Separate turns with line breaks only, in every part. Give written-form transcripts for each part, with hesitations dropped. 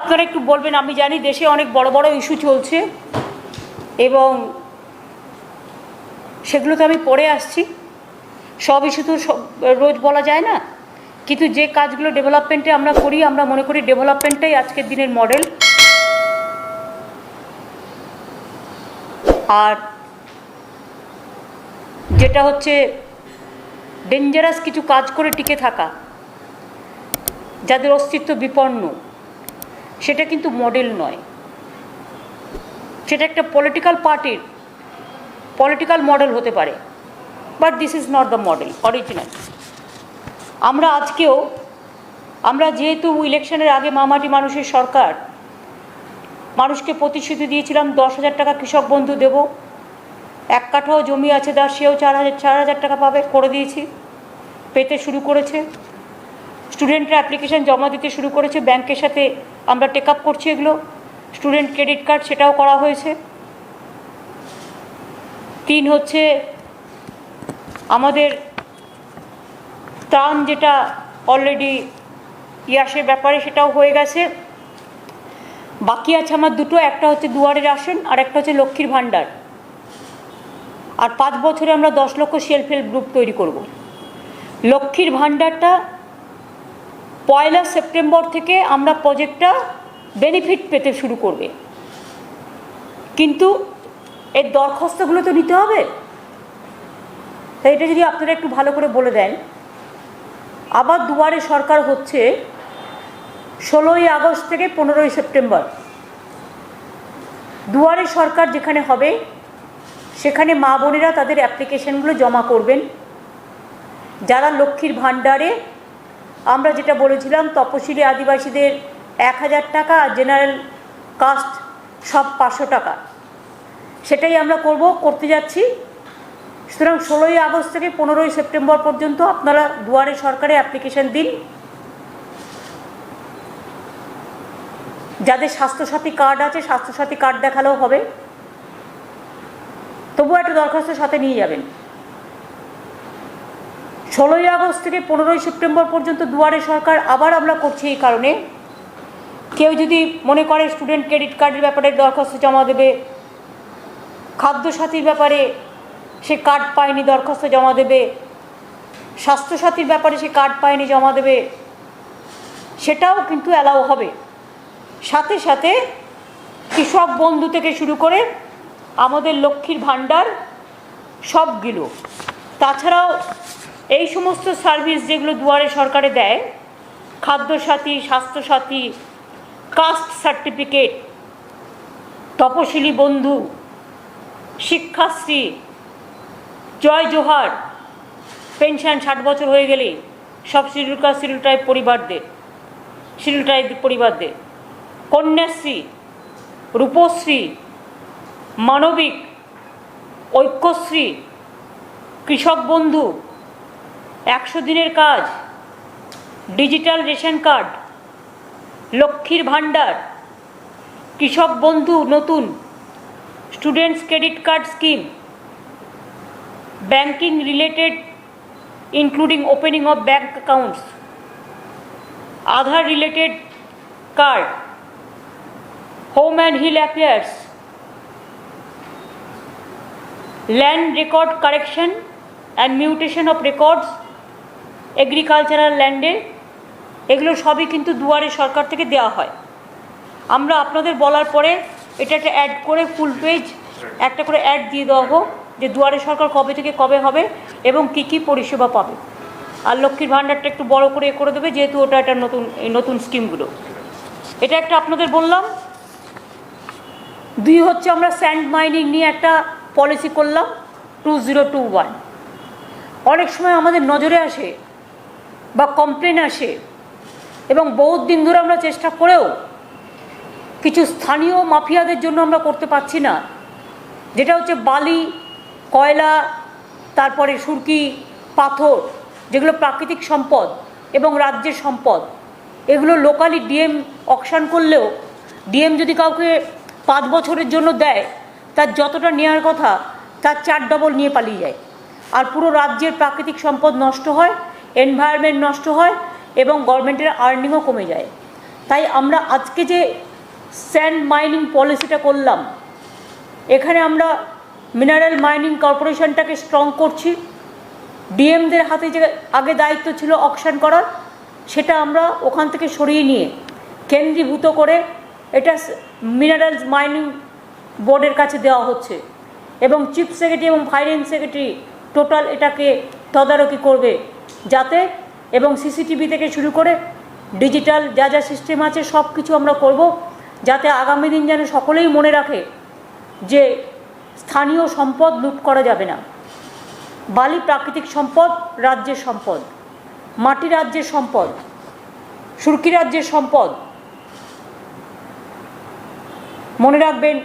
আপনারা একটু বলবেন। আমি জানি দেশে অনেক বড় বড় ইস্যু চলছে এবং সেগুলোতে আমি পড়ে আসছি। সব ইস্যু তো রোজ বলা যায় না, কিন্তু যে কাজগুলো ডেভেলপমেন্টে আমরা করি, আমরা মনে করি ডেভেলপমেন্টটাই আজকের দিনের মডেল। আর যেটা হচ্ছে ডেঞ্জারাস কিছু কাজ করে টিকে থাকা, যাদের অস্তিত্ব বিপন্ন, সেটা কিন্তু মডেল নয়। সেটা একটা পলিটিক্যাল পার্টির পলিটিক্যাল মডেল হতে পারে, but this is not the model original. আমরা যেহেতু ইলেকশনের আগে মামাটি মানুষের সরকার, মানুষকে প্রতিশ্রুতি দিয়েছিলাম 10,000 টাকা কৃষক বন্ধু দেব, 1 কাঠাও জমি আছে তার, সেও 4,000 টাকা পাবে, করে দিয়েছি, পেতে শুরু করেছে। স্টুডেন্টরা অ্যাপ্লিকেশান জমা দিতে শুরু করেছে, ব্যাংকের সাথে আমরা টেক আপ করছি এগুলো। স্টুডেন্ট ক্রেডিট কার্ড, সেটাও করা হয়েছে। 3 হচ্ছে আমাদের ত্রাণ, যেটা অলরেডি ইয়াসের ব্যাপারে সেটাও হয়ে গেছে। বাকি আছে আমার 2টো, একটা হচ্ছে দুয়ারে রাশন আর একটা হচ্ছে লক্ষ্মীর ভাণ্ডার। আর 5 বছরে আমরা 10 লক্ষ সেলফ হেল্প গ্রুপ তৈরি করব। লক্ষ্মীর ভাণ্ডারটা 1 সেপ্টেম্বর থেকে আমরা প্রজেক্টটা বেনিফিট পেতে শুরু করবে, কিন্তু এর দরখাস্তগুলো তো নিতে হবে। তাই এটা যদি আপনারা একটু ভালো করে বলে দেন। আবার দুয়ারে সরকার হচ্ছে 16ই আগস্ট থেকে 15ই সেপ্টেম্বর। দুয়ারে সরকার যেখানে হবে সেখানে মা বোনেরা তাদের অ্যাপ্লিকেশনগুলো জমা করবেন। যারা লক্ষ্মীর ভাণ্ডারে, আমরা যেটা বলেছিলাম তপশিলি আদিবাসীদের 1,000 টাকা আর জেনারেল কাস্ট সব 500 টাকা, সেটাই আমরা করতে যাচ্ছি। সুতরাং 16ই আগস্ট থেকে 15ই সেপ্টেম্বর পর্যন্ত আপনারা দুয়ারে সরকারে অ্যাপ্লিকেশন দিন। যাদের স্বাস্থ্যসাথী কার্ড আছে, স্বাস্থ্যসাথী কার্ড দেখালেও হবে, তবুও একটা দরখাস্ত সাথে নিয়ে যাবেন। 16ই আগস্ট থেকে 15ই সেপ্টেম্বর পর্যন্ত দুয়ারে সরকার আবার আমরা করছি এই কারণে, কেউ যদি মনে করে স্টুডেন্ট ক্রেডিট কার্ডের ব্যাপারে দরখাস্ত জমা দেবে, খাদ্যসাথীর ব্যাপারে সে কার্ড পায়নি দরখাস্ত জমা দেবে, স্বাস্থ্যসাথীর ব্যাপারে সে কার্ড পায়নি জমা দেবে, সেটাও কিন্তু অ্যালাউ হবে। সাথে সাথে কৃষক বন্ধু থেকে শুরু করে আমাদের লক্ষ্মীর ভাণ্ডার সবগুলো, তাছাড়াও এই সমস্ত সার্ভিস যেগুলো দুয়ারে সরকারে দেয়, খাদ্যসাথী, স্বাস্থ্যসাথী, কাস্ট সার্টিফিকেট, তপশিলি বন্ধু, শিক্ষাশ্রী, জয় জোহার, পেনশন 60 বছর হয়ে গেলে সব শিডিউল কাস্ট শিডিউল ট্রাইব পরিবারদের, কন্যাশ্রী, রূপশ্রী, মানবিক, ঐক্যশ্রী, কৃষক বন্ধু, 100 দিনের কাজ, ডিজিটাল রেশন কার্ড, লক্ষ্মীর ভাণ্ডার, কৃষক বন্ধু নতুন, students credit card scheme, banking related including opening of bank accounts, Aadhaar related card, home and hill affairs, land record correction and mutation of records agricultural ল্যান্ডে, এগুলো সবই কিন্তু দুয়ারে সরকার থেকে দেওয়া হয়। আমরা আপনাদের বলার পরে এটা একটা অ্যাড করে ফুল পেজ একটা করে অ্যাড দিয়ে দেওয়া হোক যে দুয়ারে সরকার কবে থেকে কবে হবে এবং কী কী পরিষেবা পাবে। আর লক্ষ্মীর ভাণ্ডারটা একটু বড় করে করে দেবে, যেহেতু ওটা একটা নতুন স্কিমগুলো, এটা একটা আপনাদের বললাম। 2 হচ্ছে আমরা স্যান্ড মাইনিং নিয়ে একটা পলিসি করলাম 2021। অনেক সময় আমাদের নজরে আসে বা কমপ্লেন আসে এবং বহুত দিন ধরে আমরা চেষ্টা করেও কিছু স্থানীয় মাফিয়াদের জন্য আমরা করতে পারছি না, যেটা হচ্ছে বালি, কয়লা, তারপরে সুরকি, পাথর, যেগুলো প্রাকৃতিক সম্পদ এবং রাজ্যের সম্পদ। এগুলো লোকালি ডিএম অকশন করলেও ডিএম যদি কাউকে 5 বছরের জন্য দেয়, তার যতটা নেওয়ার কথা তার 4 ডবল নিয়ে পালিয়ে যায়। আর পুরো রাজ্যের প্রাকৃতিক সম্পদ নষ্ট হয়, এনভায়রনমেন্ট নষ্ট হয় এবং গভর্নমেন্টের আর্নিংও কমে যায়। তাই আমরা আজকে যে স্যান্ড মাইনিং পলিসিটা করলাম, এখানে আমরা মিনারেল মাইনিং কর্পোরেশনটাকে স্ট্রং করছি। ডিএমদের হাতে যে আগে দায়িত্ব ছিল অকশন করার, সেটা আমরা ওখান থেকে সরিয়ে নিয়ে কেন্দ্রীভূত করে এটা মিনারেলস মাইনিং বোর্ডের কাছে দেওয়া হচ্ছে এবং চিফ সেক্রেটারি এবং ফাইন্যান্স সেক্রেটারি টোটাল এটাকে তদারকি করবে যাতে, এবং সিসিটিভি থেকে শুরু করে ডিজিটাল যা যা সিস্টেম আছে সব কিছু আমরা করব যাতে আগামী দিন যেন সকলেই মনে রাখে যে স্থানীয় সম্পদ লুট করা যাবে না। বালি প্রাকৃতিক সম্পদ, রাজ্যের সম্পদ, মাটি রাজ্যের সম্পদ, সুরকি রাজ্যের সম্পদ। মনে রাখবেন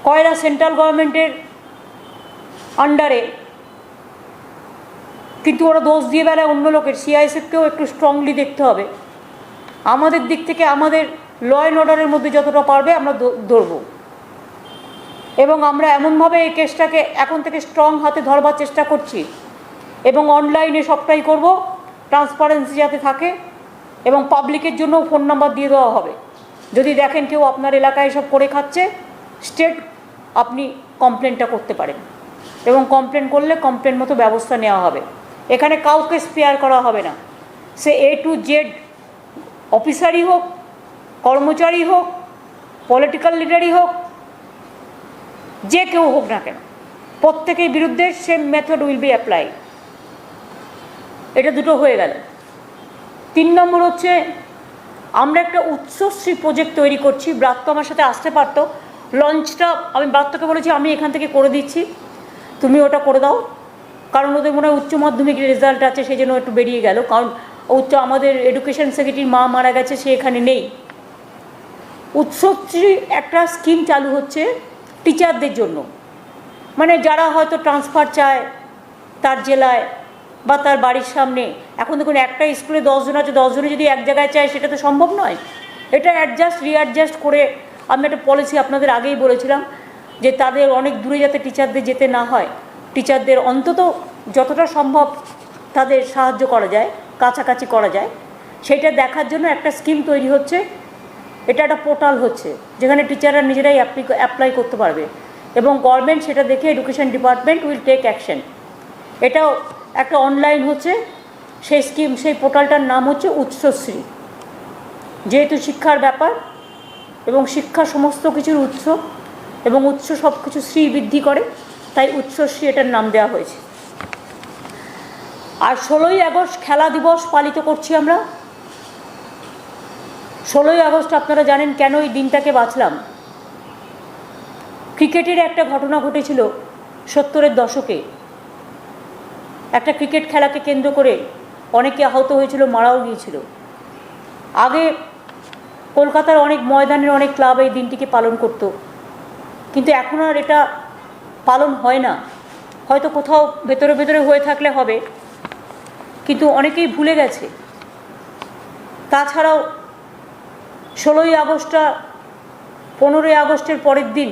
কয়লা সেন্ট্রাল গভর্নমেন্টের আন্ডারে, কিন্তু ওরা দোষ দিয়ে বেড়ায় অন্য লোকের। সিআইএসএফকেও একটু স্ট্রংলি দেখতে হবে। আমাদের দিক থেকে আমাদের ল অ্যান্ড অর্ডারের মধ্যে যতটা পারবে আমরা ধরব, এবং আমরা এমনভাবে এই কেসটাকে এখন থেকে স্ট্রং হাতে ধরবার চেষ্টা করছি এবং অনলাইনে সবটাই করব, ট্রান্সপারেন্সি যাতে থাকে, এবং পাবলিকের জন্য ফোন নাম্বার দিয়ে দেওয়া হবে। যদি দেখেন কেউ আপনার এলাকায় সব করে খাচ্ছে, স্টেট আপনি কমপ্লেনটা করতে পারেন, এবং কমপ্লেন করলে কমপ্লেন মতো ব্যবস্থা নেওয়া হবে। এখানে কাউকে স্পেয়ার করা হবে না, সে A to Z অফিসারই হোক, কর্মচারী হোক, পলিটিক্যাল লিডারই হোক, যে কেউ হোক না কেন, প্রত্যেকের বিরুদ্ধে same method will be apply. এটা দুটো হয়ে গেল। 3 নম্বর হচ্ছে আমরা একটা উৎসশ্রী প্রজেক্ট তৈরি করছি। ব্রাত্য আমার সাথে আসতে পারতো, লঞ্চটা আমি ব্রাত্যকে বলেছি আমি এখান থেকে করে দিচ্ছি, তুমি ওটা করে দাও, কারণ ওদের মনে হয় উচ্চ মাধ্যমিকের রেজাল্ট আছে, সেই জন্য একটু বেরিয়ে গেল। কারণ আমাদের এডুকেশন সেক্রেটারির মা মারা গেছে, সে এখানে নেই। উৎসশ্রী একটা স্কিম চালু হচ্ছে টিচারদের জন্য, মানে যারা হয়তো ট্রান্সফার চায় তার জেলায় বা তার বাড়ির সামনে। এখন দেখুন একটা স্কুলে 10 জন আছে, 10 জনে যদি এক জায়গায় চায় সেটা তো সম্ভব নয়। এটা রিঅ্যাডজাস্ট করে আমি একটা পলিসি আপনাদের আগেই বলেছিলাম যে তাদের অনেক দূরে যাতে টিচারদের যেতে না হয়, টিচারদের অন্তত যতটা সম্ভব তাদের সাহায্য করা যায়, কাছাকাছি করা যায়, সেটা দেখার জন্য একটা স্কিম তৈরি হচ্ছে। এটা একটা পোর্টাল হচ্ছে যেখানে টিচাররা নিজেরাই অ্যাপ্লাই করতে পারবে, এবং গভর্নমেন্ট সেটা দেখে education department will take action. এটাও একটা অনলাইন হচ্ছে সেই স্কিম, সেই পোর্টালটার নাম হচ্ছে উৎসশ্রী। যেহেতু শিক্ষার ব্যাপার এবং শিক্ষা সমস্ত কিছুর উৎস, এবং উৎস সব কিছু শ্রী বৃদ্ধি করে, তাই উৎসশ্রী এটার নাম দেওয়া হয়েছে। আর 16ই আগস্ট খেলা দিবস পালিত করছি আমরা। 16ই আগস্ট আপনারা জানেন কেন এই দিনটাকে বাছলাম। ক্রিকেটের একটা ঘটনা ঘটেছিল 70-এর দশকে। একটা ক্রিকেট খেলাকে কেন্দ্র করে অনেকে আহত হয়েছিল, মারাও গিয়েছিল। আগে কলকাতার অনেক ময়দানের অনেক ক্লাব এই দিনটিকে পালন করত, কিন্তু এখন আর এটা পালন হয় না। হয়তো কোথাও ভেতরে ভেতরে হয়ে থাকলে হবে, কিন্তু অনেকেই ভুলে গেছে। তাছাড়াও 16ই আগস্টটা 15ই আগস্টের পরের দিন।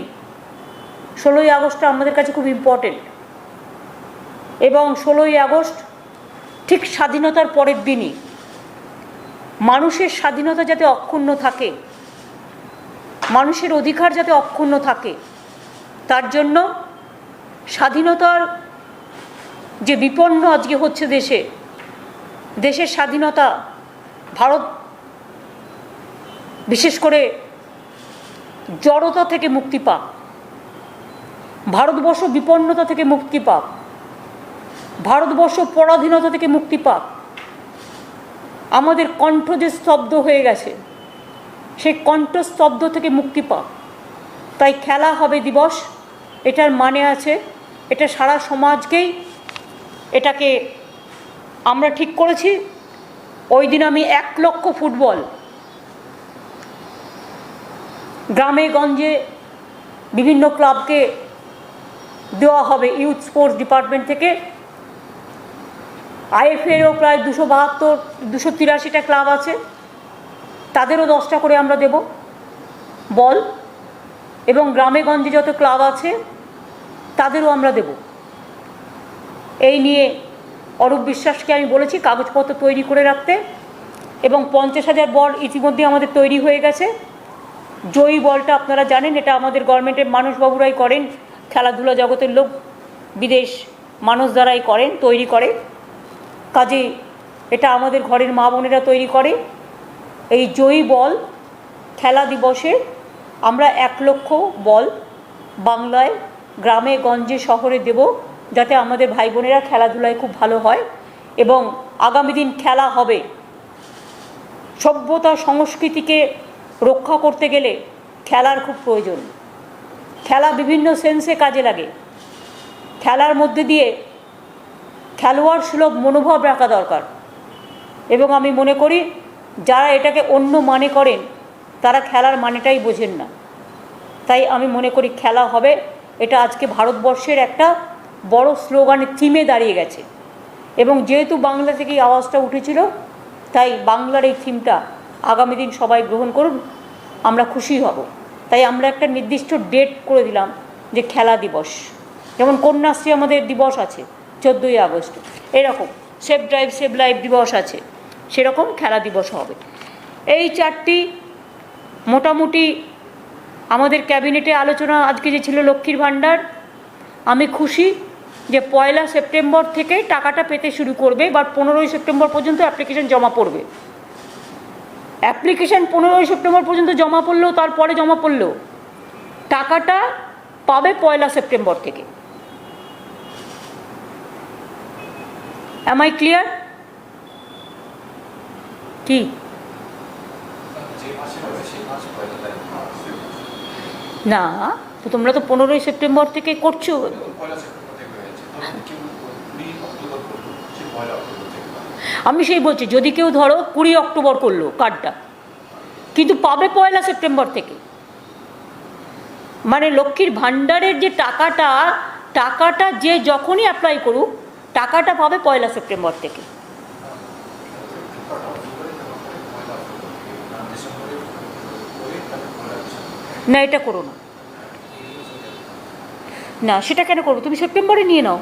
16ই আগস্টটা আমাদের কাছে খুব ইম্পর্টেন্ট, এবং 16ই আগস্ট ঠিক স্বাধীনতার পরের দিনই মানুষের স্বাধীনতা যাতে অক্ষুণ্ণ থাকে, মানুষের অধিকার যাতে অক্ষুণ্ণ থাকে, তার জন্য স্বাধীনতার যে বিপন্ন আজকে হচ্ছে দেশের স্বাধীনতা, ভারত বিশেষ করে জড়তা থেকে মুক্তি পাক, ভারতবর্ষ বিপন্নতা থেকে মুক্তি পাক, ভারতবর্ষ পরাধীনতা থেকে মুক্তি পাক। আমাদের কণ্ঠ যে স্তব্ধ হয়ে গেছে, সেই কণ্ঠস্তব্ধ থেকে মুক্তি পাক। তাই খেলা হবে দিবস, এটার মানে আছে, এটা সারা সমাজকেই এটাকে আমরা ঠিক করেছি। ওই দিন আমি 1 লক্ষ ফুটবল গ্রামে গঞ্জে বিভিন্ন ক্লাবকে দেওয়া হবে ইউথ স্পোর্টস ডিপার্টমেন্ট থেকে। আইএফএরও প্রায় 282-283টা ক্লাব আছে, তাদেরও 10টা করে আমরা দেব বল, এবং গ্রামে গঞ্জে যত ক্লাব আছে তাদেরও আমরা দেব। এই নিয়ে অরূপ বিশ্বাসকে আমি বলেছি কাগজপত্র তৈরি করে রাখতে, এবং 50,000 বল ইতিমধ্যে আমাদের তৈরি হয়ে গেছে। জয়ী বলটা আপনারা জানেন, এটা আমাদের গভর্নমেন্টের মানুষবাবুরাই করেন, খেলাধুলা জগতের লোক, বিদেশ মানুষ দ্বারাই করেন, তৈরি করে। কাজে এটা আমাদের ঘরের মা বোনেরা তৈরি করে। এই জয়ী বল খেলা দিবসে আমরা 1 লক্ষ বল বাংলায় গ্রামে গঞ্জে শহরে দেব, যাতে আমাদের ভাই বোনেরা খেলাধুলায় খুব ভালো হয় এবং আগামী দিন খেলা হবে। সভ্যতা সংস্কৃতিকে রক্ষা করতে গেলে খেলার খুব প্রয়োজন। খেলা বিভিন্ন সেন্সে কাজে লাগে। খেলার মধ্যে দিয়ে খেলোয়াড় সুলভ মনোভাব রাখা দরকার এবং আমি মনে করি যারা এটাকে অন্য মানে করেন তারা খেলার মানেটাই বোঝেন না। তাই আমি মনে করি খেলা হবে, এটা আজকে ভারতবর্ষের একটা বড় স্লোগানের থিমে দাঁড়িয়ে গেছে এবং যেহেতু বাংলা থেকেই আওয়াজটা উঠেছিল, তাই বাংলার এই থিমটা আগামী দিন সবাই গ্রহণ করুন, আমরা খুশি হব। তাই আমরা একটা নির্দিষ্ট ডেট করে দিলাম যে খেলা দিবস, যেমন কন্যাশ্রী আমাদের দিবস আছে 14ই আগস্ট, এরকম সেভ ড্রাইভ সেভ লাইফ দিবস আছে, সেরকম খেলা দিবস হবে। এই 4টি মোটামুটি আমাদের ক্যাবিনেটে আলোচনা আজকে যে ছিল লক্ষ্মীর ভাণ্ডার, আমি খুশি যে 1 সেপ্টেম্বর থেকে টাকাটা পেতে শুরু করবে বা 15ই সেপ্টেম্বর পর্যন্ত অ্যাপ্লিকেশন জমা পড়বে। অ্যাপ্লিকেশন 15ই সেপ্টেম্বর পর্যন্ত জমা পড়লেও, তারপরে জমা পড়লেও টাকাটা পাবে 1 সেপ্টেম্বর থেকে। Am I clear? কি না, তো তোমরা তো 15ই সেপ্টেম্বর থেকে করছো। আমি সেই বলছি, যদি কেউ ধরো 20 অক্টোবর করলো কার্ডটা, কিন্তু পাবে 1 সেপ্টেম্বর থেকে। মানে লক্ষ্মীর ভাণ্ডারের যে টাকাটা যে যখনই অ্যাপ্লাই করুক টাকাটা পাবে 1 সেপ্টেম্বর থেকে। না, এটা করো না, না সেটা কেন করো, তুমি সেপ্টেম্বরে নিয়ে নাও,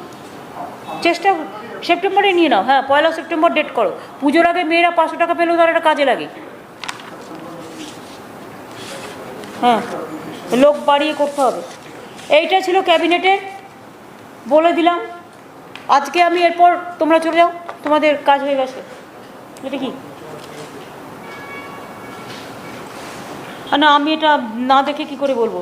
চেষ্টা সেপ্টেম্বরে নিয়ে নাও। হ্যাঁ, 1 সেপ্টেম্বর ডেট করো। পুজোর আগে মেয়েরা 500 টাকা পেলেও তার একটা কাজে লাগে। হ্যাঁ, লোক বাড়িয়ে করতে হবে। এইটা ছিল ক্যাবিনেটের, বলে দিলাম। আজকে আমি এরপর তোমরা চলে যাও, তোমাদের কাজ হয়ে গেছে। এটা কি না, আমি এটা না দেখে কি করে বলবো।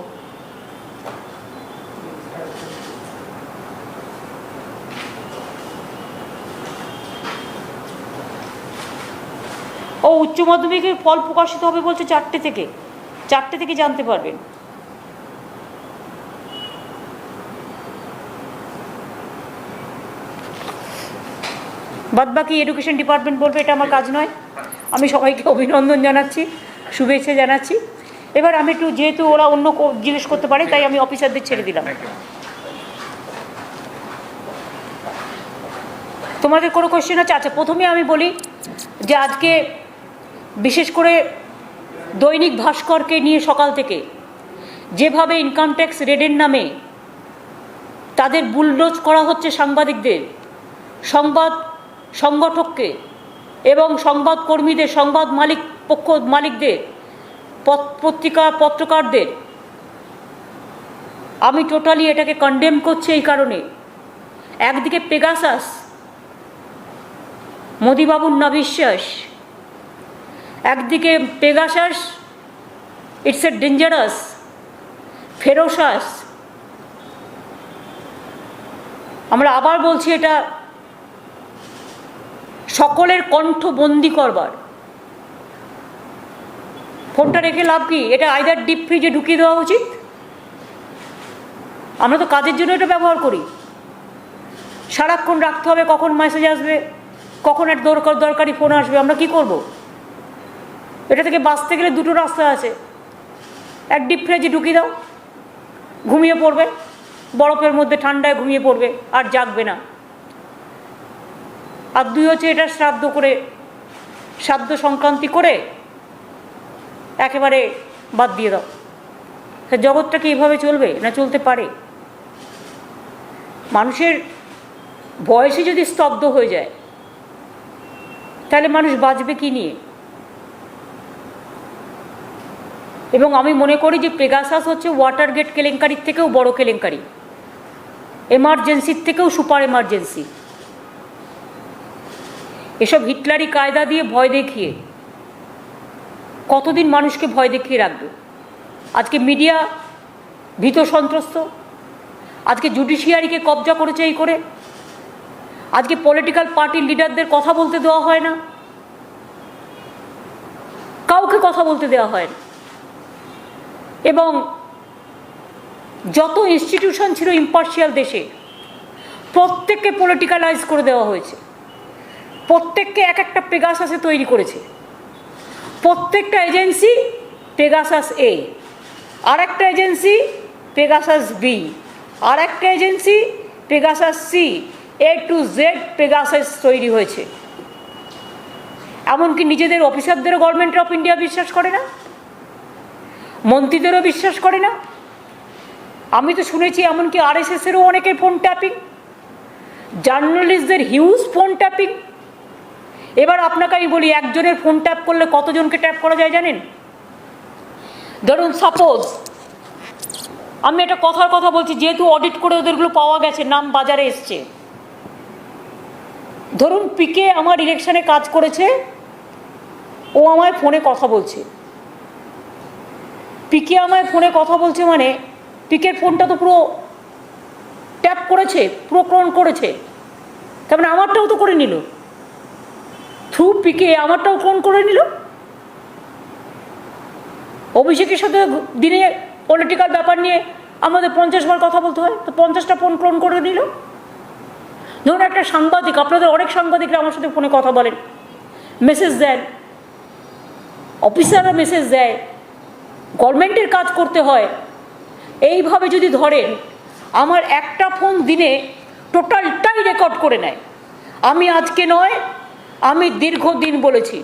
ও উচ্চ মাধ্যমিকের ফল প্রকাশিত হবে বলছে 4টে থেকে জানতে পারবেন। বাদবাকি এডুকেশন ডিপার্টমেন্ট বলবে, এটা আমার কাজ নয়। আমি সবাইকে অভিনন্দন জানাচ্ছি, শুভেচ্ছা জানাচ্ছি। এবার আমি একটু, যেহেতু ওরা অন্য জিজ্ঞেস করতে পারে, তাই আমি অফিসারদের ছেড়ে দিলাম। তোমাদের কোনো কোয়েশ্চেন আছে? আচ্ছা, প্রথমে আমি বলি যে আজকে বিশেষ করে দৈনিক ভাস্করকে নিয়ে সকাল থেকে যেভাবে ইনকাম ট্যাক্স রেডের নামে তাদের বুলডোজ করা হচ্ছে সাংবাদিকদের, সংবাদ সংগঠককে এবং সংবাদকর্মীদের, সংবাদ মালিকদের, পত্রকারদের, আমি টোটালি এটাকে কন্ডেম করছি। এই কারণে একদিকে পেগাসাস, মোদিবাবুর না বিশ্বাস, একদিকে Pegasus it's a dangerous, ferocious. আমরা আবার বলছি, এটা সকলের কণ্ঠ বন্দি করবার। ফোনটা রেখে লাভ কি? এটা আইদার ডিপ ফ্রিজে ঢুকিয়ে দেওয়া উচিত। আমরা তো কাজের জন্য এটা ব্যবহার করি, সারাক্ষণ রাখতে হবে, কখন মেসেজ আসবে, কখন এক দরকারি ফোন আসবে, আমরা কি করব? এটা থেকে বাঁচতে গেলে দুটো রাস্তা আছে। এক, ডিপ ফ্রিজে ঢুকিয়ে দাও, ঘুমিয়ে পড়বে, বরফের মধ্যে ঠান্ডায় ঘুমিয়ে পড়বে, আর জাগবে না। আর 2 হচ্ছে এটা শ্রাদ্ধ সংক্রান্তি করে একেবারে বাদ দিয়ে দাও। জগৎটা কি এভাবে চলবে? না চলতে পারে? মানুষের বয়সে যদি স্তব্ধ হয়ে যায়, তাহলে মানুষ বাঁচবে কি নিয়ে? এবং আমি মনে করি যে পেগাসাস হচ্ছে ওয়াটারগেট কেলেঙ্কারির থেকেও বড় কেলেঙ্কারি, এমার্জেন্সির থেকেও সুপার এমার্জেন্সি। এসব হিটলারি কায়দা দিয়ে ভয় দেখিয়ে কতদিন মানুষকে ভয় দেখিয়ে রাখবে? আজকে মিডিয়া ভীত সন্ত্রস্ত, আজকে জুডিশিয়ারিকে কবজা করেছে এই করে, আজকে পলিটিক্যাল পার্টির লিডারদের কথা বলতে দেওয়া হয় না, কাউকে কথা বলতে দেওয়া হয় না। এবং যত ইনস্টিটিউশন ছিল ইম্পার্শিয়াল দেশে, প্রত্যেককে পলিটিক্যালাইজ করে দেওয়া হয়েছে, প্রত্যেককে এক একটা পেগাসাসে তৈরি করেছে। প্রত্যেকটা এজেন্সি পেগাসাস এ, আর একটা এজেন্সি পেগাসাস বি, আর একটা agency Pegasus C, A to Z Pegasus তৈরি হয়েছে। এমনকি নিজেদের অফিসারদেরও গভর্নমেন্ট অফ ইন্ডিয়া বিশ্বাস করে না, মন্ত্রীদেরও বিশ্বাস করে না। আমি তো শুনেছি এমনকি আরএসএসেরও অনেকের ফোন ট্যাপিং, জার্নালিস্টদের হিউজ ফোন ট্যাপিং। এবার আপনাকে আমি বলি, একজনের ফোন ট্যাপ করলে কতজনকে ট্যাপ করা যায় জানেন? ধরুন সাপোজ আমি একটা কথার কথা বলছি, যেহেতু অডিট করে ওদেরগুলো পাওয়া গেছে, নাম বাজারে এসছে। ধরুন পিকে আমার ইলেকশনে কাজ করেছে, ও আমায় ফোনে কথা বলছে, পিকে আমায় ফোনে কথা বলছে মানে পিকের ফোনটা তো পুরো ট্যাপ করেছে, পুরো ক্লোন করেছে, তার মানে আমারটাও তো করে নিল, থ্রু পিকে আমারটাও ক্লোন করে নিল। অভিষেকের সাথে দিনে পলিটিক্যাল ব্যাপার নিয়ে আমাদের 50 বার কথা বলতে হয়, তো 50টা ফোন ক্লোন করে নিল। ধরুন একটা সাংবাদিক, আপনাদের অনেক সাংবাদিকরা আমার সাথে ফোনে কথা বলেন, মেসেজ দেন, অফিসাররা মেসেজ দেয়, গভর্নমেন্টের কাজ করতে হয়। এইভাবে যদি ধরেন, আমার একটা ফোন দিনে টোটালটাই রেকর্ড করে নেয়। আমি আজকে নয়, আমি দীর্ঘদিন বলেছি,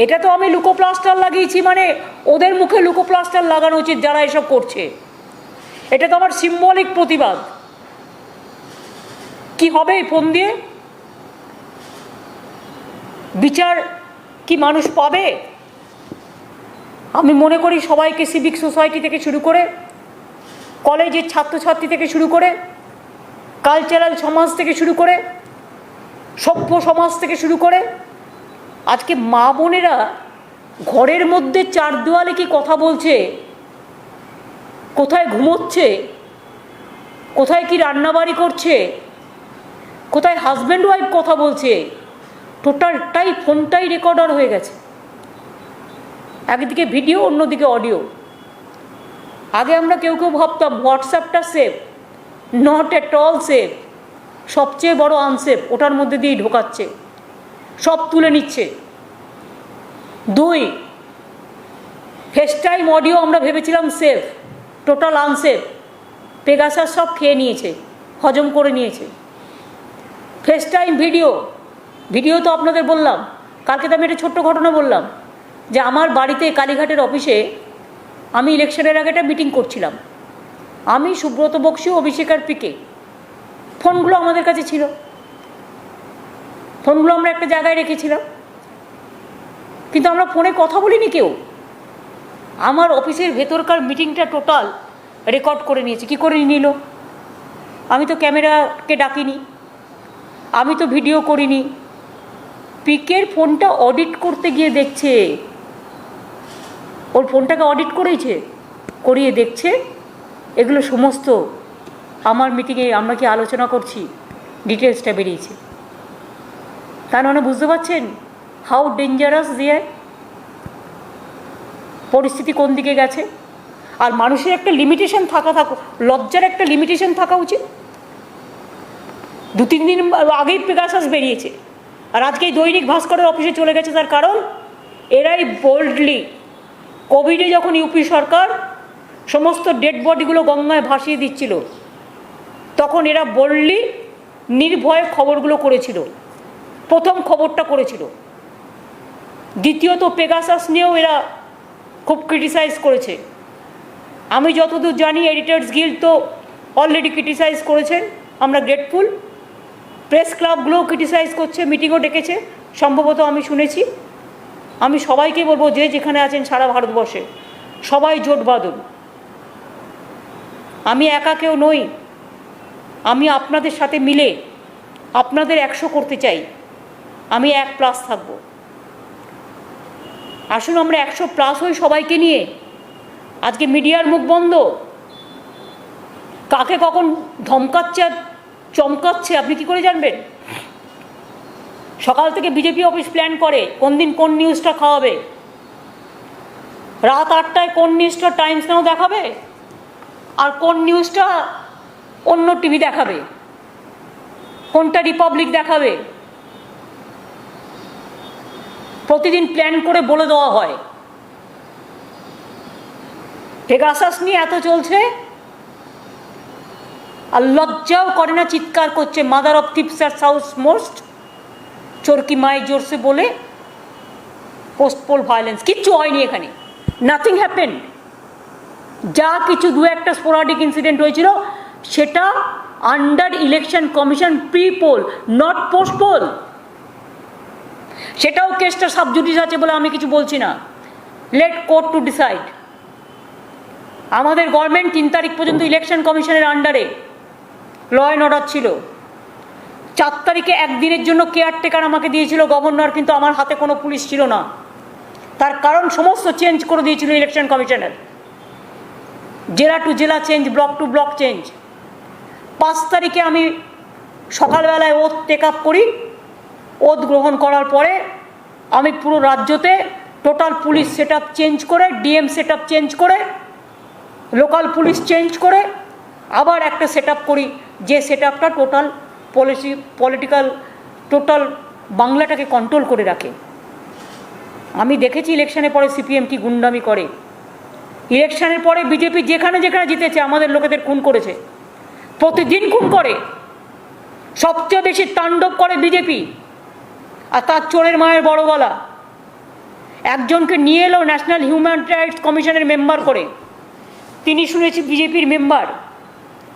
এটা তো আমি লুকোপ্লাস্টার লাগিয়েছি, মানে ওদের মুখে লুকোপ্লাস্টার লাগানো উচিত যারা এসব করছে। এটা তো আমার সিম্বলিক প্রতিবাদ। কি হবে এই ফোন দিয়ে? বিচার কি মানুষ পাবে? আমি মনে করি সবাইকে, সিভিক সোসাইটি থেকে শুরু করে, কলেজের ছাত্রছাত্রী থেকে শুরু করে, কালচারাল সমাজ থেকে শুরু করে, সভ্য সমাজ থেকে শুরু করে, আজকে মা বোনেরা ঘরের মধ্যে চার দেওয়ালে কি কথা বলছে, কোথায় ঘুমোচ্ছে, কোথায় কি রান্নাবাড়ি করছে, কোথায় হাজব্যান্ড ওয়াইফ কথা বলছে, টোটালটাই ফোনটাই রেকর্ডার হয়ে গেছে। একদিকে ভিডিও, অন্যদিকে অডিও। আগে আমরা কেউ কেউ ভাবতাম হোয়াটসঅ্যাপটা safe, not at all safe, সবচেয়ে বড় আনসেফ, ওটার মধ্যে দিয়েই ঢোকাচ্ছে, সব তুলে নিচ্ছে। 2, ফেস টাইম অডিও আমরা ভেবেছিলাম সেফ, টোটাল আনসেফ। পেগাসাস সব খেয়ে নিয়েছে, হজম করে নিয়েছে। ফেস টাইম ভিডিও, ভিডিও তো আপনাদের বললাম, কালকে তো আমি একটা ছোট্ট ঘটনা বললাম যে আমার বাড়িতে কালীঘাটের অফিসে আমি ইলেকশনের আগে একটা মিটিং করছিলাম, আমি, সুব্রত বক্সী, অভিষেক আর পিকে। ফোনগুলো আমাদের কাছে ছিল, ফোনগুলো আমরা একটা জায়গায় রেখেছিলাম, কিন্তু আমরা ফোনে কথা বলিনি কেউ। আমার অফিসের ভেতরকার মিটিংটা টোটাল রেকর্ড করে নিয়েছে। কী করে নিল? আমি তো ক্যামেরাকে ডাকিনি, আমি তো ভিডিও করিনি। পিকের ফোনটা অডিট করতে গিয়ে দেখছে, ওর ফোনটাকে অডিট করিয়ে দেখছে এগুলো সমস্ত আমার মিটিংয়ে আমরা কি আলোচনা করছি ডিটেলসটা বেরিয়েছে। তার মানে বুঝতে পারছেন হাউ ডেঞ্জারাস দিয়ে পরিস্থিতি কোন দিকে গেছে। আর মানুষের একটা লিমিটেশন লজ্জার একটা লিমিটেশন থাকা উচিত। 2-3 দিন আগেই পেগাসাস বেরিয়েছে, আর আজকেই দৈনিক ভাস্করের অফিসে চলে গেছে। তার কারণ এরাই বোল্ডলি, কোভিডে যখন ইউপি সরকার সমস্ত ডেড বডিগুলো গঙ্গায় ভাসিয়ে দিচ্ছিল, তখন এরা বোল্ডলি নির্ভয়ে খবরগুলো করেছিল। প্রথম খবরটা করেছিল। দ্বিতীয়ত পেগাসাস নিয়েও এরা খুব ক্রিটিসাইজ করেছে। আমি যতদূর জানি এডিটার্স গিল্ড তো অলরেডি ক্রিটিসাইজ করেছেন, আমরা গ্রেটফুল। প্রেস ক্লাবগুলোও ক্রিটিসাইজ করছে, মিটিংও ডেকেছে সম্ভবত, আমি শুনেছি। আমি সবাইকে বলবো, যে যেখানে আছেন সারা ভারতবর্ষে, সবাই জোট বাঁধুন। আমি একা কেউ নই, আমি আপনাদের সাথে মিলে আপনাদের 100 করতে চাই। আমি 1+ থাকব। আসুন আমরা 100+ হই সবাইকে নিয়ে। আজকে মিডিয়ার মুখ বন্ধ, কাকে কখন ধমকাচ্ছে আর চমকাচ্ছে আপনি কি করে জানবেন? সকাল থেকে বিজেপি অফিস প্ল্যান করে কোন দিন কোন নিউজটা খাওয়াবে। রাত 8টায় কোন নিউজটা টাইমস নাও দেখাবে আর কোন নিউজটা অন্য টিভি দেখাবে, কোনটা রিপাবলিক দেখাবে, প্রতিদিন প্ল্যান করে বলে দেওয়া হয়। পেগাসাস নিয়ে এত চলছে আর লজ্জাও করে না, চিৎকার করছে মাদার অফ থিপস আর সাউথ মোস্ট, চোরকি মাই জোরসে বলে পোস্টপোল ভায়োলেন্স। কিচ্ছু হয়নি এখানে, নাথিং হ্যাপেন। যা কিছু 2-1টা স্পোরাডিক ইনসিডেন্ট হয়েছিল সেটা under election commission pre poll, not post poll. সেটাও কেসটা সাবজুডিস আছে বলে আমি কিছু বলছি না, লেট কোর্ট টু ডিসাইড। আমাদের গভর্নমেন্ট 3 তারিখ পর্যন্ত ইলেকশন কমিশনের আন্ডারে ল অ্যান্ড অর্ডার ছিল। 4 তারিখে একদিনের জন্য কেয়ারটেকার আমাকে দিয়েছিল গভর্নর, কিন্তু আমার হাতে কোনো পুলিশ ছিল না। তার কারণ সমস্ত চেঞ্জ করে দিয়েছিল ইলেকশন কমিশনের, জেলা টু জেলা change, block to block change. 5 তারিখে আমি সকালবেলায় ওথ টেক আপ করি, ওথ গ্রহণ করার পরে আমি পুরো রাজ্যতে total police set up change করে, ডিএম সেট আপ চেঞ্জ করে, লোকাল পুলিশ চেঞ্জ করে আবার একটা সেট আপ করি, যে সেট আপটা টোটাল পলিটিক্যাল টোটাল বাংলাটাকে কন্ট্রোল করে রাখে। আমি দেখেছি ইলেকশনের পরে সিপিএম কি গুন্ডামি করে। ইলেকশনের পরে বিজেপি যেখানে যেখানে জিতেছে আমাদের লোকেদের খুন করেছে, প্রতিদিন খুন করে। সবচেয়ে বেশি তাণ্ডব করে বিজেপি, আর তার চোরের মায়ের বড় গলা। একজনকে নিয়ে এলো ন্যাশনাল হিউম্যান রাইটস কমিশনের মেম্বার করে, তিনি শুনেছি বিজেপির মেম্বার,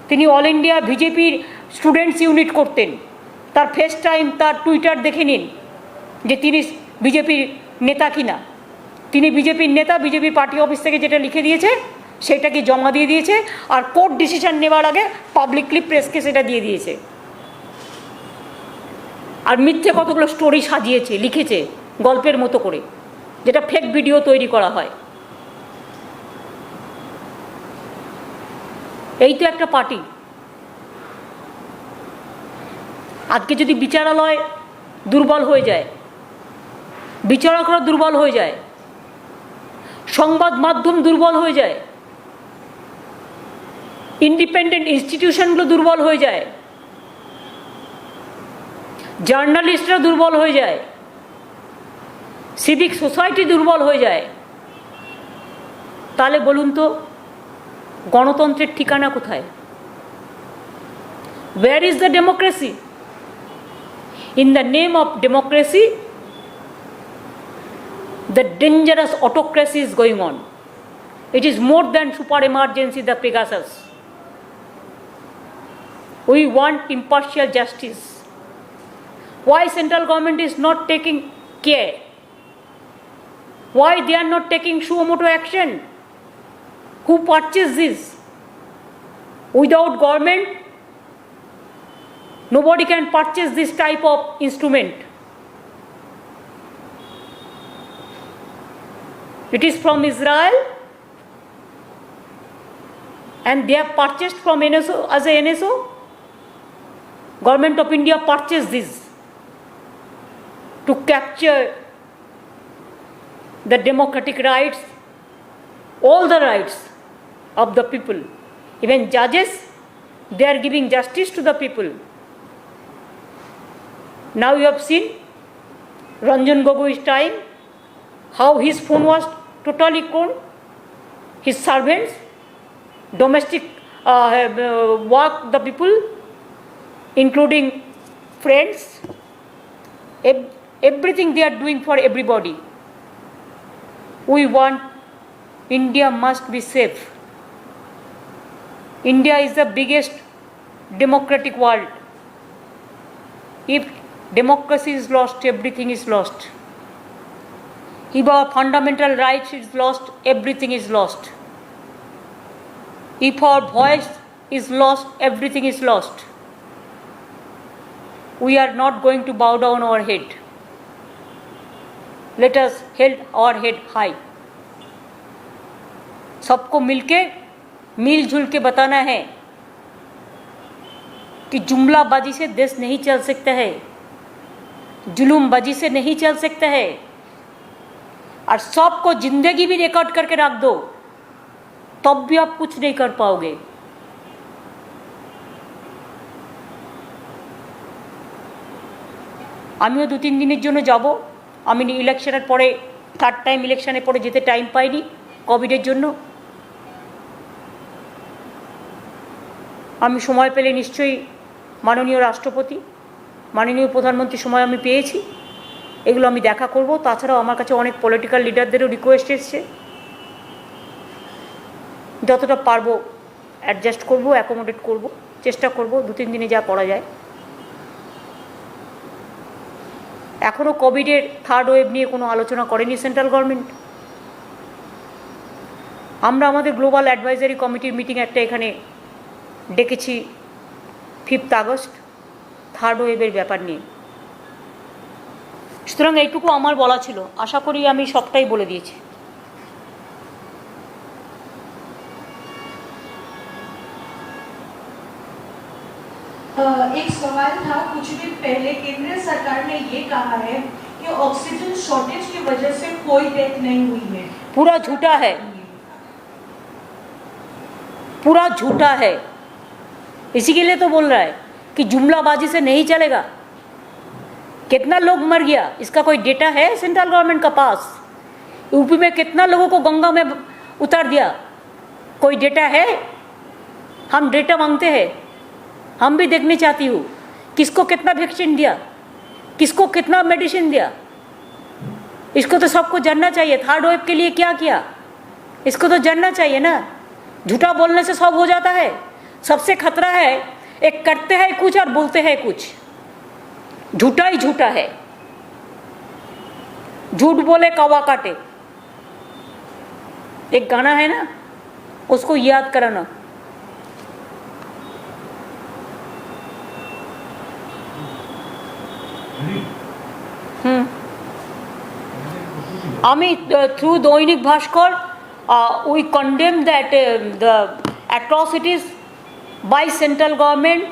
তিনি অল ইন্ডিয়া বিজেপির স্টুডেন্টস ইউনিট করতেন। তার ফেস টাইম, তার টুইটার দেখে নিন যে তিনি বিজেপির নেতা কিনা। তিনি বিজেপির নেতা, বিজেপি পার্টি অফিস থেকে যেটা লিখে দিয়েছে সেটাকে জমা দিয়ে দিয়েছে, আর কোর্ট ডিসিশন নেওয়ার আগে পাবলিকলি প্রেসকে সেটা দিয়ে দিয়েছে। আর মিথ্যে কতগুলো স্টোরি সাজিয়েছে, লিখেছে গল্পের মতো করে, যেটা ফেক ভিডিও তৈরি করা হয়। এই তো একটা পার্টি। আজকে যদি বিচারালয় দুর্বল হয়ে যায়, বিচারকরা দুর্বল হয়ে যায়, সংবাদ মাধ্যম দুর্বল হয়ে যায়, ইন্ডিপেন্ডেন্ট ইনস্টিটিউশনগুলো দুর্বল হয়ে যায়, জার্নালিস্টরা দুর্বল হয়ে যায়, সিভিক সোসাইটি দুর্বল হয়ে যায়, তাহলে বলুন তো গণতন্ত্রের ঠিকানা কোথায়? Where is the democracy? In the name of democracy, the dangerous autocracy is going on. It is more than super emergency, the Pegasus. We want impartial justice. Why central government is not taking care? Why they are not taking suo motu action? Who purchased this? Without government, nobody can purchase this type of instrument. It is from Israel and they have purchased from NSO as a NSO. Government of India purchased this to capture the democratic rights, all the rights of the people. Even judges, they are giving justice to the people. Now you have seen Ranjan Gogoi's time, how his phone was totally gone, his servants, domestic work, the people, including friends, everything they are doing for everybody. We want India must be safe. India is the biggest democratic world. If democracy is lost, everything is lost. If our fundamental rights is lost, everything is lost. If our voice is lost, everything is lost. We are not going to bow down our head. Let us hold our head high. सबको मिलके मिलजुल के बताना है कि जुमलाबाजी से देश नहीं चल सकता है, जुलूमबाजी से नहीं चल सकता है। और सबको जिंदगी भी रिकॉर्ड करके रख दो, तब भी आप कुछ नहीं कर पाओगे। আমিও 2-3 দিনের জন্য যাব। আমি ইলেকশনের পরে থার্ড টাইম ইলেকশনের পরে যেতে টাইম পাইনি কোভিডের জন্য। আমি সময় পেলে নিশ্চয়ই মাননীয় রাষ্ট্রপতি, মাননীয় প্রধানমন্ত্রী সময় আমি পেয়েছি, এগুলো আমি দেখা করব। তাছাড়াও আমার কাছে অনেক পলিটিক্যাল লিডারদেরও রিকোয়েস্ট এসছে, যতটা পারবো অ্যাডজাস্ট করব, অ্যাকোমোডেট করব, চেষ্টা করব 2-3 দিনে যা করা যায়। এখনও কোভিডের থার্ড ওয়েভ নিয়ে কোনো আলোচনা করেনি সেন্ট্রাল গভর্নমেন্ট। আমরা আমাদের গ্লোবাল অ্যাডভাইজারি কমিটির মিটিং একটা এখানে ডেকেছি 5 আগস্ট থার্ড ওয়েভের ব্যাপার নিয়ে। সুতরাং এইটুকু আমার বলা ছিল, আশা করি আমি সবটাই বলে দিয়েছি।
एक सवाल था, कुछ दिन पहले केंद्र सरकार ने ये कहा है कि ऑक्सीजन शॉर्टेज की वजह से कोई डेथ नहीं हुई है।
पूरा झूठा है, पूरा झूठा है। इसी के लिए तो बोल रहा है कि जुमलाबाजी से नहीं चलेगा। कितना लोग मर गया इसका कोई डेटा है सेंट्रल गवर्नमेंट का पास? यूपी में कितना लोगों को गंगा में उतार दिया, कोई डेटा है? हम डेटा मांगते हैं, हम भी देखने चाहती हूँ किसको कितना वैक्सीन दिया, किसको कितना मेडिसिन दिया। इसको तो सबको जानना चाहिए। थर्ड वेव के लिए क्या किया इसको तो जानना चाहिए ना। झूठा बोलने से सब हो जाता है। सबसे खतरा है एक करते हैं कुछ और बोलते हैं कुछ। झूठा ही झूठा है, झूठ बोले कौवा काटे, एक गाना है ना, उसको याद कराना। আমি through Dainik Bhaskar we condemn that the atrocities by central government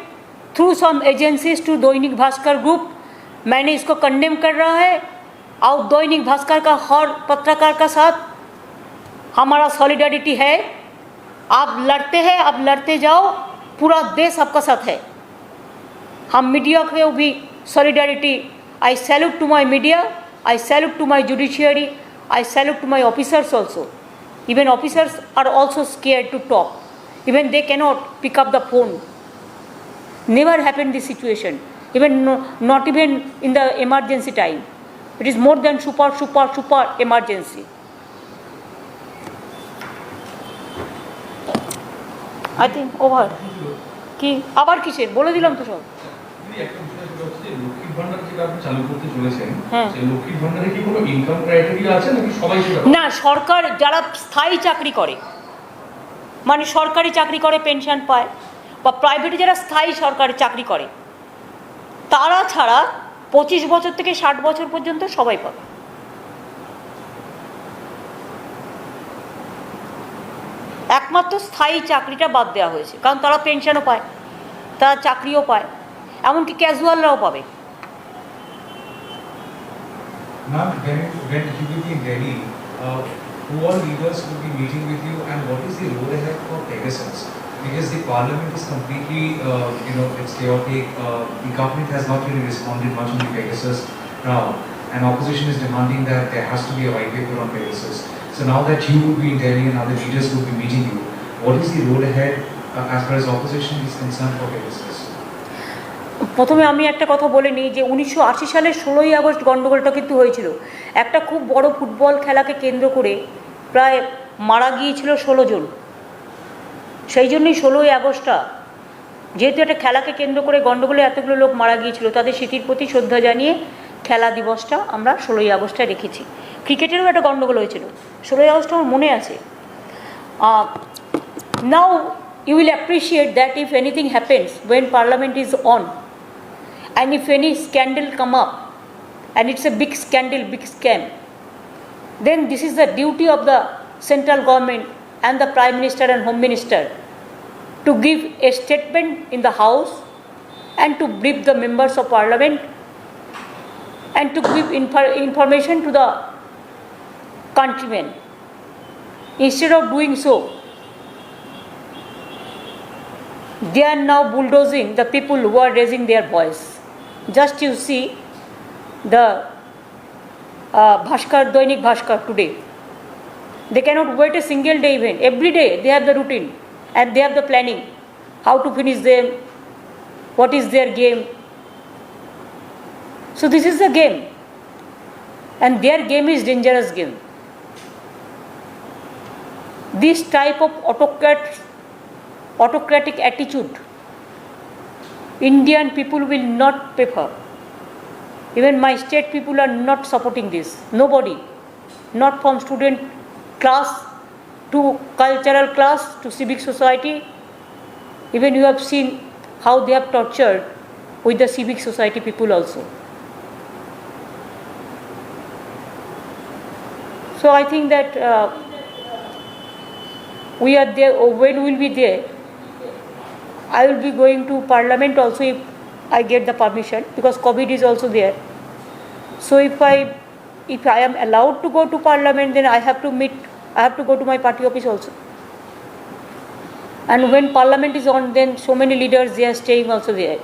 through some agencies to Dainik Bhaskar group. मैंने इसको कंडेम कर रहा है और दैनिक भास्कर का हर पत्रकार का साथ हमारा सॉलिडारिटी है। आप लड़ते हैं, आप लड़ते जाओ, पूरा देश आपका साथ है। हम मीडिया के भी solidarity. I salute to my media, I salute to my judiciary, I salute to my officers also. Even officers are also scared to talk. Even they cannot pick up the phone. Never happened this situation. Even not even in the emergency time. It is more than super emergency. I think over. কি আবার কিসের বলে দিলাম তো সব। লক্ষ্মীর ভান্ডার যেটা আপনি চালু করতে চলেছেন, সেই লক্ষ্মীর ভান্ডারে কি কোনো ইনকাম ক্রাইটেরিয়া আছে নাকি সবাই সেটা? না, সরকার যারা স্থায়ী চাকরি করে, মানে সরকারি চাকরি করে পেনশন পায়, বা প্রাইভেটে যারা স্থায়ী সরকারি চাকরি করে, তারা ছাড়া 25 বছর থেকে 60 বছর পর্যন্ত সবাই পাবে। একমাত্র স্থায়ী চাকরিটা বাদ দেওয়া হয়েছে, কারণ তারা পেনশনও পায়, তারা চাকরিও পায়, এমনকি ক্যাজুয়ালরাও পাবে।
Ma'am, when you will be in Delhi, who all leaders will be meeting with you, and what is the road ahead for Pegasus? Because the parliament is completely, it's chaotic. The government has not really responded much on the Pegasus now, and opposition is demanding that there has to be a white paper on Pegasus. So now that you will be in Delhi and other leaders will be meeting you, what is the road ahead as far as opposition is concerned for Pegasus?
প্রথমে আমি একটা কথা বলে নিই যে 1980 সালের 16ই August গণ্ডগোলটা কিন্তু হয়েছিল। একটা খুব বড় ফুটবল খেলাকে কেন্দ্র করে প্রায় মারা গিয়েছিল 16 জন। সেই জন্যই 16ই আগস্টটা, যেহেতু একটা খেলাকে কেন্দ্র করে গণ্ডগোলে এতগুলো লোক মারা গিয়েছিল, তাদের স্মৃতির প্রতি শ্রদ্ধা জানিয়ে খেলা দিবসটা আমরা 16ই আগস্টে রেখেছি। ক্রিকেটেরও একটা গণ্ডগোল হয়েছিল, 16ই আগস্ট আমার মনে আছে। Now you will appreciate that if anything happens when parliament is on and if any scandal come up and it's a big scandal, big scam, then this is the duty of the central government and the Prime Minister and Home Minister to give a statement in the House and to brief the members of Parliament and to give information to the countrymen. Instead of doing so, they are now bulldozing the people who are raising their voice. Just you see the Bhaskar, Doinik Bhaskar today. They cannot wait a single day even. Every day they have the routine and they have the planning. How to finish them, what is their game. So this is the game. And their game is dangerous game. This type of autocratic attitude Indian people will not prefer. Even my state people are not supporting this. Nobody. Not from student class to cultural class to civic society. Even you have seen how they have tortured with the civic society people also. So I think that we are there, when we will be there, I will be going to Parliament also if I get the permission, because COVID is also there. So if I am allowed to go to Parliament, then I have to go to my party office also. And when Parliament is on, then so many leaders, they are staying also there.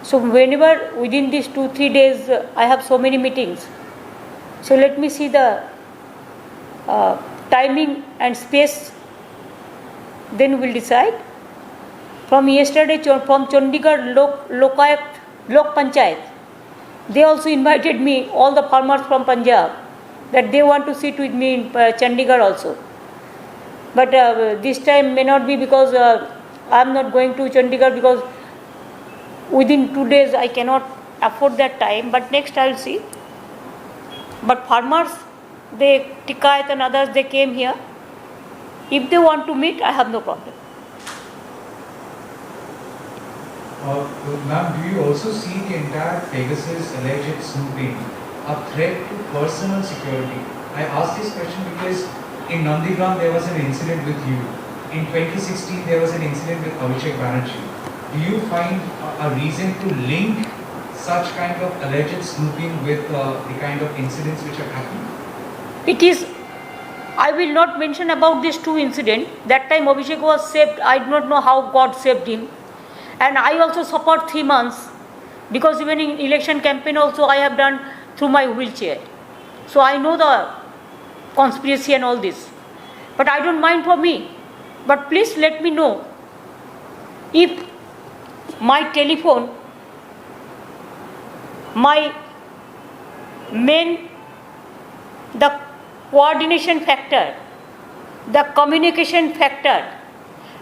So whenever within these 2-3 days I have so many meetings. So let me see the timing and space, then we will decide. From yesterday, from Chandigarh Lok Panchayat, they also invited me, all the farmers from Punjab, that they want to sit with me in Chandigarh also. But this time may not be, because I am not going to Chandigarh, because within 2 days I cannot afford that time. But next I will see. But farmers, they Tikayat and others, they came here. If they want to meet, I have no problem.
Ma'am, do you also see the entire Pegasus alleged snooping a threat to personal security? I ask this question because in Nandigram there was an incident with you. In 2016 there was an incident with Abhishek Banerjee. Do you find a reason to link such kind of alleged snooping with the kind of incidents which have happened?
It is, I will not mention about these two incidents. That time Abhishek was saved. I do not know how God saved him. And I also suffered 3 months, because even in election campaign also I have done through my wheelchair. So I know the conspiracy and all this. But I don't mind for me. But please let me know if my telephone, my main, the coordination factor, the communication factor,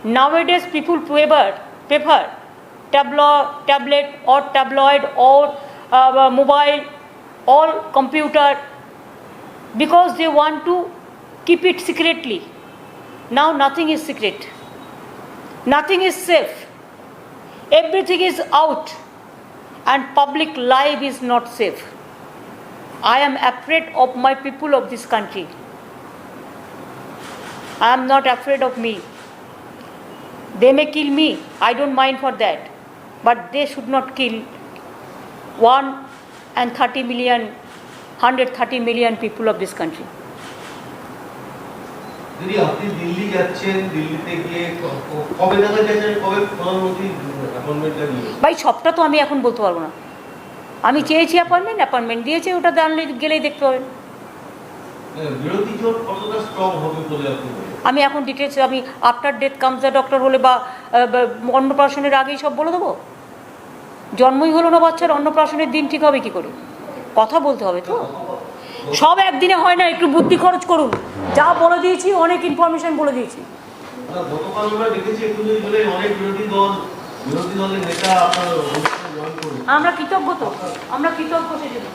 nowadays people prefer tablet or tabloid or mobile or computer, because they want to keep it secretly. Now nothing is secret, nothing is safe, everything is out, and public life is not safe. I am afraid of my people of this country. I am not afraid of me. They may kill me, I don't mind for that, but they should not kill 130 million people of this country.
দিদি আপনি দিল্লি যাচ্ছেন, দিল্লিতে গিয়ে কবে নাগাদ যাচ্ছেন, কবে প্রধানমন্ত্রী অ্যাপয়েন্টমেন্টটা নিয়ে?
ভাই সবটা তো আমি এখন বলতে পারবো না। আমি চেয়েছি অ্যাপয়েন্টমেন্ট দিয়েছে, ওটা জানলে গেলেই দেখতে পাবেন।
বিরোধী জোট কতটা স্ট্রং হবে বলে আপনি বলেন?
আমি এখন ডিটেলস, আমি after death comes the doctor হলে বা অন্নপ্রাশনের আগেই সব বলে দেবো? জন্মই হলো না বাচ্চার, অন্নপ্রাশনের দিন ঠিক হবে কি করে? কথা বলতে হবে তো, সব একদিনে হয় না, একটু বুদ্ধি খরচ করুন। যা বলে দিয়েছি, অনেক ইনফরমেশন বলে দিয়েছি।
গতকাল আমরা দেখেছি 21 জুলাই অনেক বিরোধী দলের নেতা আপনার অনুষ্ঠানে জয়েন করেছে।
আমরা কৃতজ্ঞ সেজন্য।